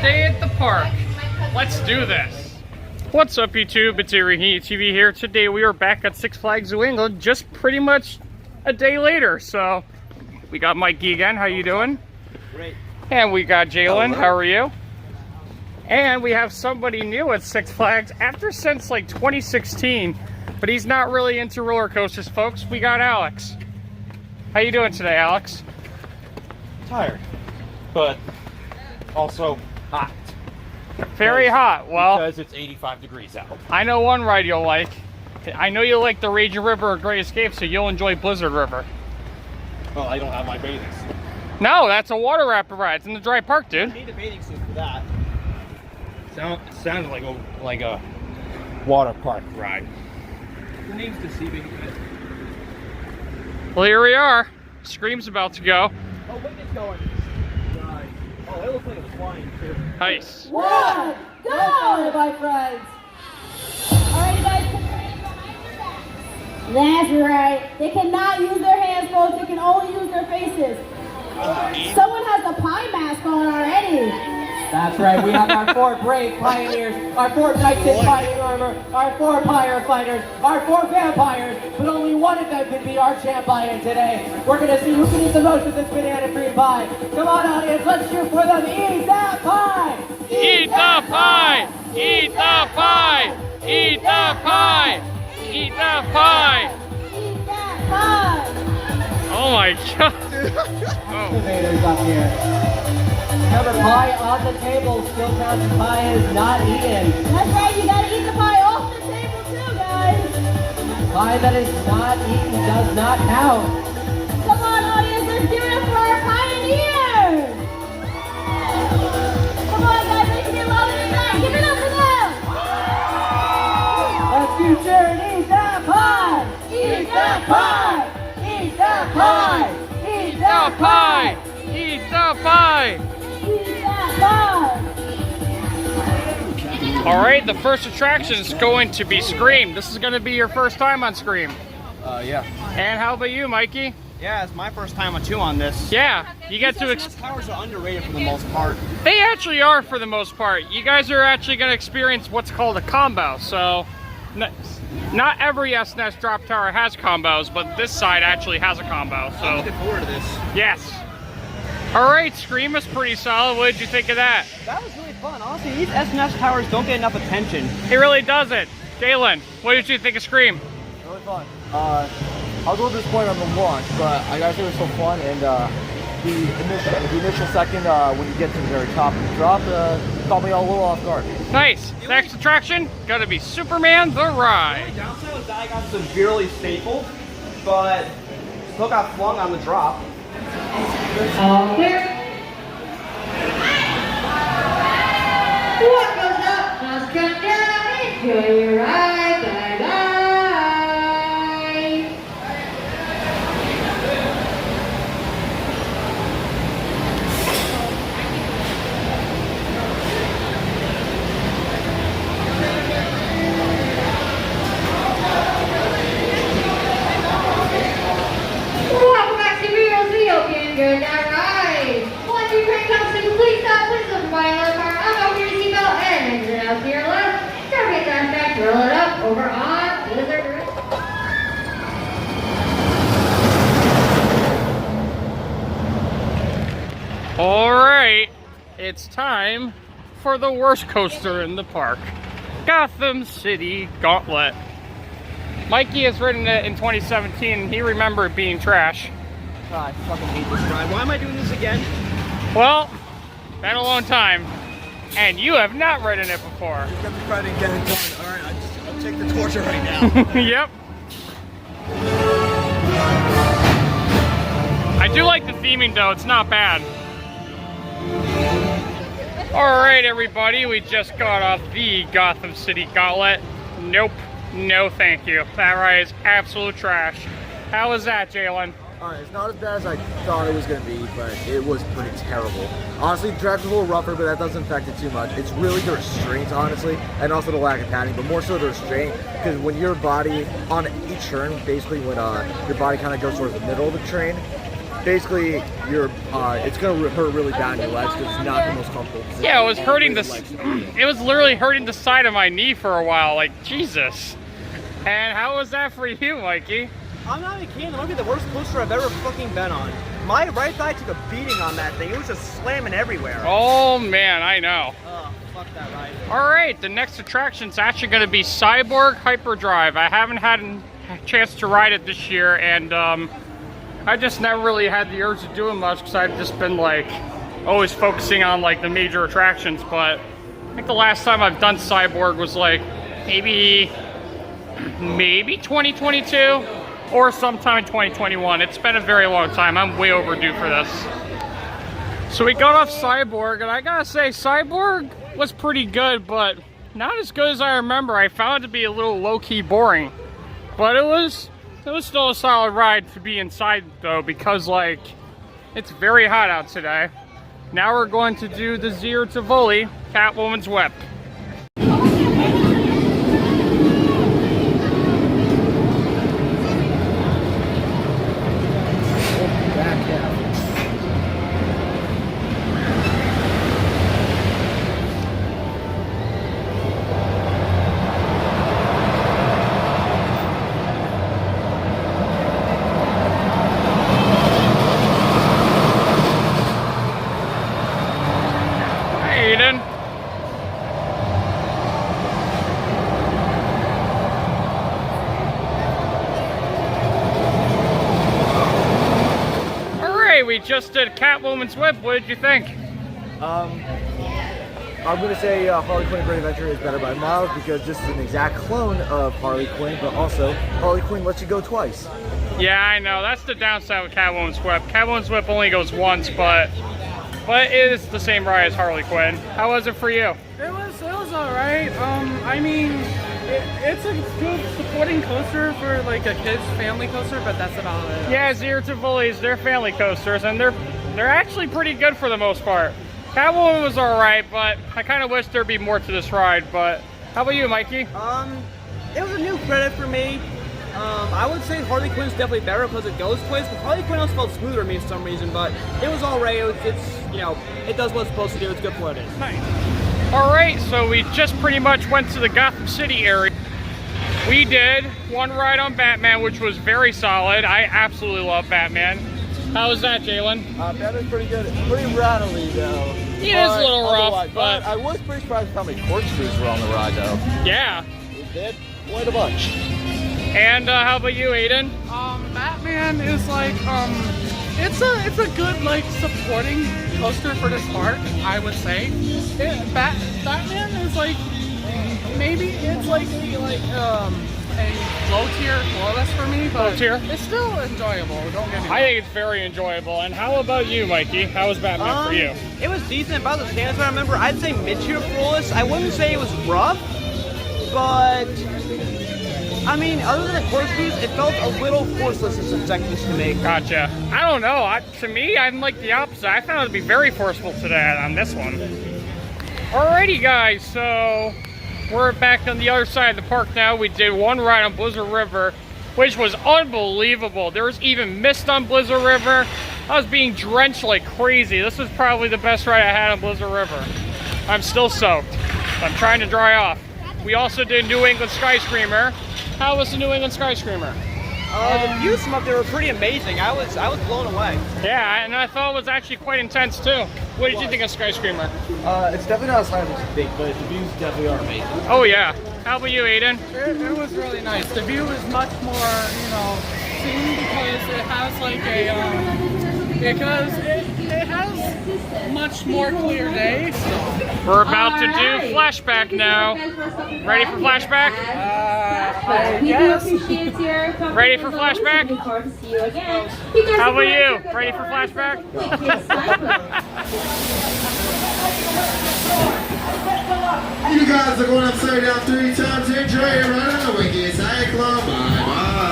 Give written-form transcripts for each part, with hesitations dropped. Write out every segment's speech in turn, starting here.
day at the park. Let's do this. What's up, YouTube? It's Irahini TV here. Today we are back at Six Flags New England, just pretty much a day later. So we got Mikey again. How you doing? Great. And we got Jalen. How are you? And we have somebody new at Six Flags since like 2016, but he's not really into roller coasters, folks. We got Alex. How you doing today, Alex? Tired, but also hot. Very hot. Well, because it's 85 degrees out. I know one ride you'll like. I know you like the Raging River or Great Escape, so you'll enjoy Blizzard River. Well, I don't have my bathing suit. No, that's a water rapid ride. It's in the dry park, dude. I need a bathing suit for that. It sounded like a water park ride. The name's deceiving. Well, here we are. Scream's about to go. Oh, Wicket's going. Nice. Oh, it looks like it's flying too. Nice. One, go, my friends. Alright, guys, put your hands behind your backs. That's right. They cannot use their hands, folks. They can only use their faces. Someone has a pie mask on already. That's right, we have our 4 brave pioneers, our 4 knights in fighting armor, our 4 firefighters, our 4 vampires, but only one of them could be our champion today. We're gonna see who can eat the most of this banana cream pie. Come on, audience, let's shoot for them. Eat that pie! Eat the pie! Eat the pie! Eat the pie! Eat the pie! Eat that pie! Oh my god. Innovators up here. Remember, pie on the table still counts as pie is not eaten. That's right, you gotta eat the pie off the table too, guys. Pie that is not eaten does not count. Come on, audience, let's give it up for our pioneers. Come on, guys, let's get louder than that. Give it up for them. Let's future and eat that pie! Eat that pie! Eat that pie! Eat The that pie! Eat the pie! Eat that pie! Alright, the first attraction is going to be Scream. This is going to be your first time on Scream. Yeah. And how about you, Mikey? Yeah, it's my first time too on this. Yeah, you get to These towers are underrated for the most part. They actually are for the most part. You guys are actually going to experience what's called a combo. So, not every SNS drop tower has combos, but this side actually has a combo. I'm So, looking forward to this. yes. Alright, Scream is pretty solid. What did you think of that? That was really fun. Honestly, these SNS towers don't get enough attention. It really doesn't. Jalen, what did you think of Scream? Really fun. I was a little disappointed on the launch, but I gotta say it was so fun, and the initial second when you get to the very top of the drop caught me all a little off guard. Nice. Next attraction, gonna be Superman the Ride. The downside was that I got severely stapled, but still got flung on the drop. All clear. What goes up must come down. Enjoy your ride. Bye bye. Welcome back to Real Zeo. Can go down ride. Once your train comes to complete stop, please look by another car. Unlock your seatbelt and exit out to your left. Start with flashback, roll it up over on Blizzard River. Alright, it's time for the worst coaster in the park. Gotham City Gauntlet. Mikey has ridden it in 2017 and he remembered being trash. I fucking hate this ride. Why am I doing this again? Well, been a long time. And you have not ridden it before. You're gonna try to get it done. Alright, I'll take the torture right now. Yep. I do like the theming though, it's not bad. Alright everybody, we just got off the Gotham City Gauntlet. Nope, no thank you. That ride is absolute trash. How was that, Jalen? Alright, it's not as bad as I thought it was going to be, but it was pretty terrible. Honestly, the track's a little rougher, but that doesn't affect it too much. It's really the restraint, honestly, and also the lack of padding, but more so the restraint, because when your body, on each turn, basically when your body kind of goes towards the middle of the train, basically it's gonna hurt really bad in your legs because it's not the most comfortable position. Yeah, it was hurting the it was literally hurting the side of my knee for a while, like Jesus. And how was that for you, Mikey? I'm not even kidding. That might be the worst coaster I've ever fucking been on. My right thigh took a beating on that thing. It was just slamming everywhere. Oh man, I know. Fuck that ride. Alright, the next attraction's actually going to be Cyborg Hyperdrive. I haven't had a chance to ride it this year, and I just never really had the urge to do it much because I've just been like always focusing on like the major attractions. But I think the last time I've done Cyborg was like maybe 2022 or sometime in 2021. It's been a very long time. I'm way overdue for this. So we got off Cyborg, and I gotta say, Cyborg was pretty good, but not as good as I remember. I found it to be a little low-key boring. But it was still a solid ride to be inside, though, because, like, it's very hot out today. Now we're going to do the Zero to Volley, Catwoman's Whip. We just did Catwoman's Whip. What did you think? I'm gonna say Harley Quinn Great Adventure is better by miles because this is an exact clone of Harley Quinn, but also Harley Quinn lets you go twice. Yeah, I know. That's the downside with Catwoman's Whip. Catwoman's Whip only goes once, but it is the same ride as Harley Quinn. How was it for you? It was alright. I mean, it's a good supporting coaster for like a kid's family coaster, but that's about it. Yeah, Zero to Volley's, they're family coasters, and they're actually pretty good for the most part. Catwoman was alright, but I kind of wish there'd be more to this ride. But how about you, Mikey? It was a new credit for me. I would say Harley Quinn's definitely better because it goes twice, but Harley Quinn also felt smoother to me for some reason. But it was alright. It does what it's supposed to do. It's good for what it is. Nice. Alright, so we just pretty much went to the Gotham City area. We did one ride on Batman, which was very solid. I absolutely love Batman. How was that, Jalen? Batman's pretty good. Pretty rattly, though. It is a little rough, but I was pretty surprised how many corkscrews were on the ride, though. Yeah. We did quite a bunch. And how about you, Aiden? Batman is like, it's a good like supporting coaster for this park, I would say. Batman is like, maybe it's like a low tier flawless for me, but Low tier? it's still enjoyable. Don't get me wrong. I think it's very enjoyable. And how about you, Mikey? How was Batman for you? It was decent. About the standards I remember, I'd say mid-tier flawless. I wouldn't say it was rough, but I mean, other than the corkscrews, it felt a little forceless in some sections to me. Gotcha. I don't know. To me, I'm like the opposite. I found it to be very forceful today on this one. Alrighty, guys. So we're back on the other side of the park now. We did one ride on Blizzard River, which was unbelievable. There was even mist on Blizzard River. I was being drenched like crazy. This was probably the best ride I had on Blizzard River. I'm still soaked. I'm trying to dry off. We also did New England Skyscreamer. How was the New England Skyscreamer? The views from up there were pretty amazing. I was blown away. Yeah, and I thought it was actually quite intense too. What did you think of Skyscreamer? It's definitely not as high as you think, but the views definitely are amazing. Oh yeah. How about you, Aiden? It was really nice. The view is much more, seen because it has like it has much more clear day. So. We're about to do Flashback now. Ready for Flashback? Yes. Ready for Flashback? How about you? Ready for Flashback? You guys are going upside down 3 times. Enjoy it right on the wicked Cyclone. Bye bye.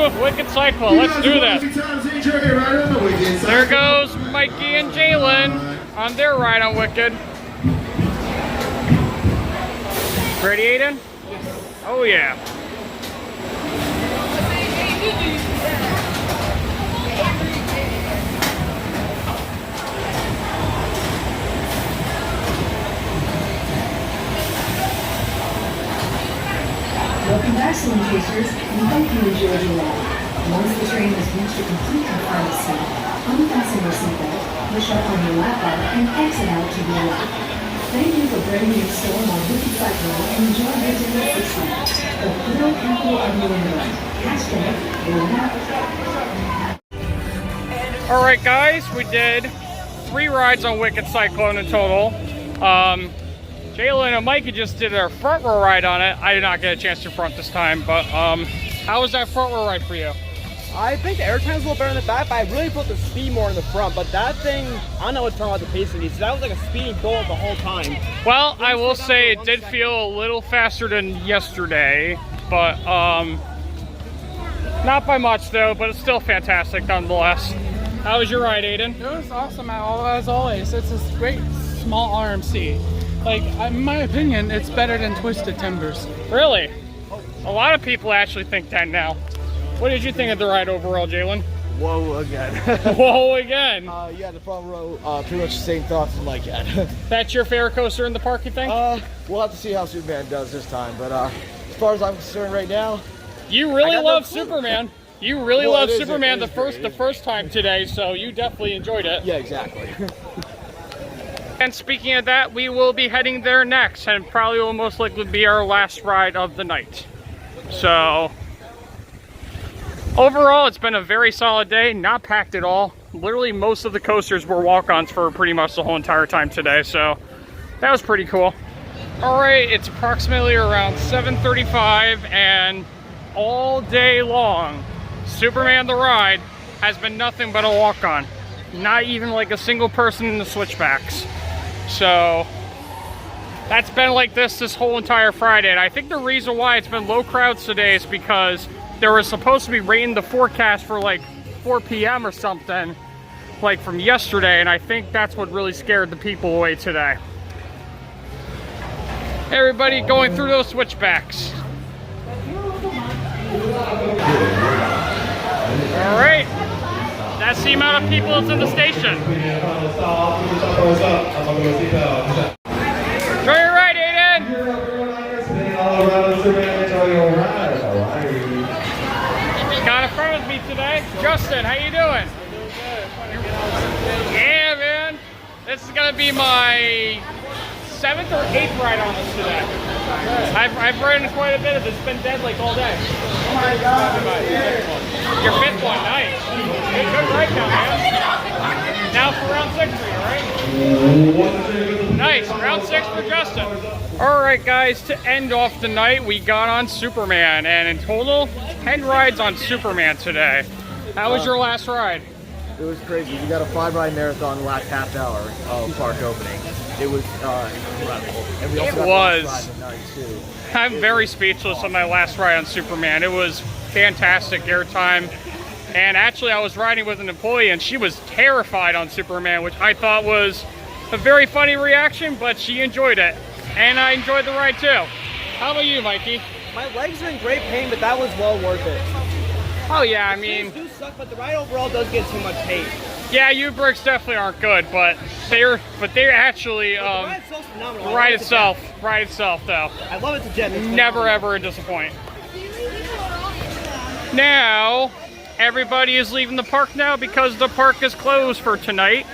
with Wicked Cyclone. Let's do this. There goes Mikey and Jalen on their ride on Wicked. Ready, Aiden? Oh yeah. Welcome back, Saloon Chasers. We hope you enjoyed your ride. Once the train has reached a complete and final stop, unfasten your seatbelt, push up on your lap bar, and exit out to your left. Thank you for bringing your storm on Wicked Cyclone and enjoy visiting us this week. The little people of New England. Hashtag Alright guys, we did 3 rides on Wicked Cyclone in total. Jalen and Mikey just did their front row ride on it. I did not get a chance to front this time, but how was that front row ride for you? I think the airtime's a little better in the back, but I really put the speed more in the front. But that thing, I don't know what's talking about the pace of these. So that was like a speeding bullet the whole time. Well, I will say it did feel a little faster than yesterday, but not by much though, but it's still fantastic nonetheless. How was your ride, Aiden? It was awesome as always. It's a great small RMC. Like, in my opinion, it's better than Twisted Timbers. Really? A lot of people actually think that now. What did you think of the ride overall, Jalen? Whoa again. Whoa again. Yeah, the front row, pretty much the same thoughts as Mike had. That's your favorite coaster in the park, you think? We'll have to see how Superman does this time, but as far as I'm concerned right now, you really love Superman. You really Well, loved it is- Superman it is the first time today, so you definitely enjoyed it. yeah, exactly. And speaking of that, we will be heading there next, and probably will most likely be our last ride of the night. So, overall, it's been a very solid day, not packed at all. Literally, most of the coasters were walk-ons for pretty much the whole entire time today, so that was pretty cool. All right, it's approximately around 7:35, and all day long, Superman the Ride has been nothing but a walk-on. Not even like a single person in the switchbacks. So that's been like this whole entire Friday, and I think the reason why it's been low crowds today is because there was supposed to be rain in the forecast for like 4 p.m. or something, like from yesterday, and I think that's what really scared the people away today. Everybody going through those switchbacks. All right. That's the amount of people that's in the station. Enjoy your ride, Aiden! Got in front of me today. Justin, how you doing? Yeah, man. This is gonna be my 7th or 8th ride on this today. I've ridden quite a bit of it. It's been dead like all day. Oh my God. Your 5th one, nice. Good ride now, man. Now for round 6 for you, right? Nice, round 6 for Justin. Alright guys, to end off the night, we got on Superman, and in total, 10 rides on Superman today. How was your last ride? It was crazy. We got a 5-ride marathon the last half hour of park opening. It was incredible. And we also got the last ride of the night too. I'm very speechless on my last ride on Superman. It was fantastic airtime. And actually I was riding with an employee and she was terrified on Superman, which I thought was a very funny reaction, but she enjoyed it. And I enjoyed the ride too. How about you, Mikey? My legs are in great pain, but that was well worth it. Oh yeah, I mean, These do suck, but the ride overall does get too much hate. yeah, U-brakes definitely aren't good, but they're actually The ride itself's phenomenal. ride itself though. I love it to jet. It's Never phenomenal. ever a disappoint. Now, everybody is leaving the park now because the park is closed for tonight,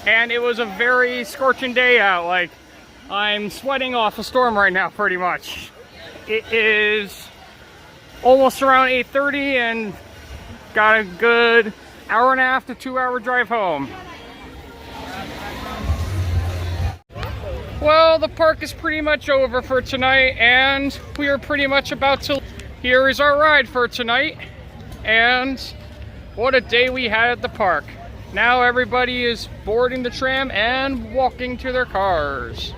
and it was a very scorching day out. Like, I'm sweating off a storm right now, pretty much. It is almost around 8:30, and got a good hour and a half to 2 hour drive home. Well, the park is pretty much over for tonight, and we are pretty much about to. Here is our ride for tonight, and what a day we had at the park. Now everybody is boarding the tram and walking to their cars.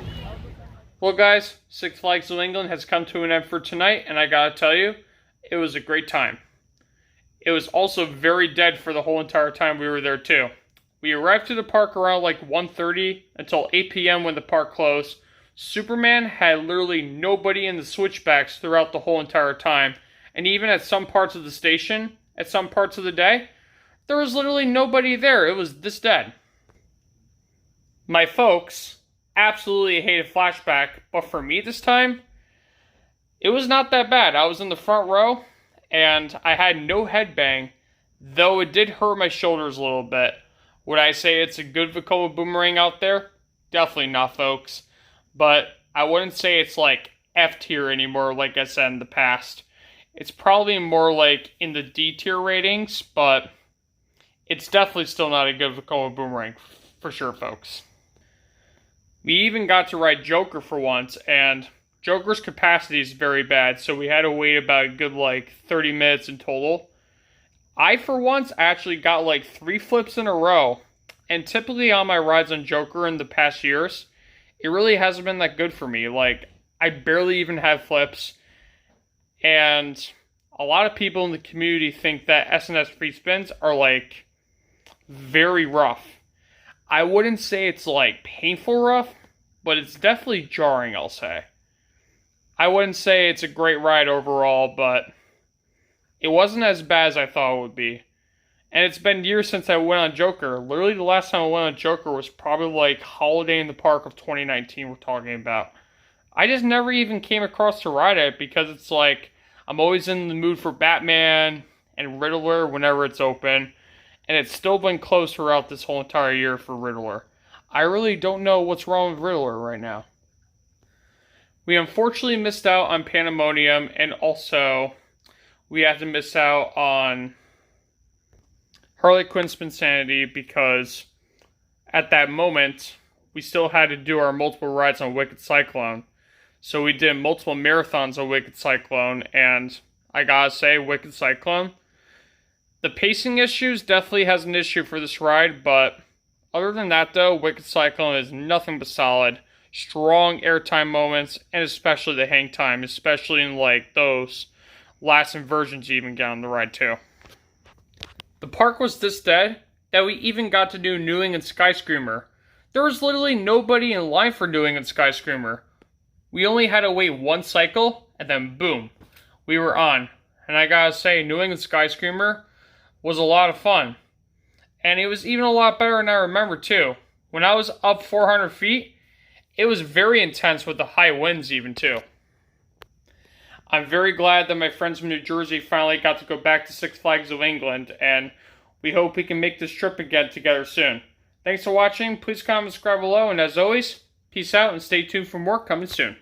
Well guys, Six Flags New England has come to an end for tonight, and I gotta tell you, it was a great time. it was also very dead for the whole entire time we were there too. We arrived to the park around like 1:30 until 8 p.m. when the park closed. Superman had literally nobody in the switchbacks throughout the whole entire time. And even at some parts of the station, at some parts of the day, there was literally nobody there. It was this dead. My folks absolutely hated Flashback, but for me this time, it was not that bad. I was in the front row, and I had no headbang, though it did hurt my shoulders a little bit. Would I say it's a good Vekoma boomerang out there? Definitely not, folks. But I wouldn't say it's like F tier anymore, like I said in the past. It's probably more like in the D tier ratings, but it's definitely still not a good Vekoma boomerang, for sure, folks. We even got to ride Joker for once, and Joker's capacity is very bad, so we had to wait about a good like 30 minutes in total. I, for once, actually got like 3 flips in a row, and typically on my rides on Joker in the past years, it really hasn't been that good for me. Like, I barely even have flips, and a lot of people in the community think that SNS free spins are like very rough. I wouldn't say it's like painful rough, but it's definitely jarring, I'll say. I wouldn't say it's a great ride overall, but it wasn't as bad as I thought it would be. And it's been years since I went on Joker. Literally the last time I went on Joker was probably like Holiday in the Park of 2019 we're talking about. I just never even came across to ride it because it's like I'm always in the mood for Batman and Riddler whenever it's open. And it's still been closed throughout this whole entire year for Riddler. I really don't know what's wrong with Riddler right now. We unfortunately missed out on Pandemonium, and also we had to miss out on Harley Quinn's Spinsanity because at that moment we still had to do our multiple rides on Wicked Cyclone. So we did multiple marathons on Wicked Cyclone, and I gotta say, Wicked Cyclone, the pacing issues definitely has an issue for this ride, but other than that though, Wicked Cyclone is nothing but solid. Strong airtime moments, and especially the hang time, especially in like those last inversions you even get on the ride too. The park was this dead that we even got to do New England Skyscreamer. There was literally nobody in line for New England Skyscreamer. We only had to wait 1 cycle, and then boom, we were on. And I gotta say, New England Skyscreamer was a lot of fun. And it was even a lot better than I remember too. When I was up 400 feet, it was very intense with the high winds even too. I'm very glad that my friends from New Jersey finally got to go back to Six Flags of England, and we hope we can make this trip again together soon. Thanks for watching, please comment and subscribe below, and as always, peace out and stay tuned for more coming soon.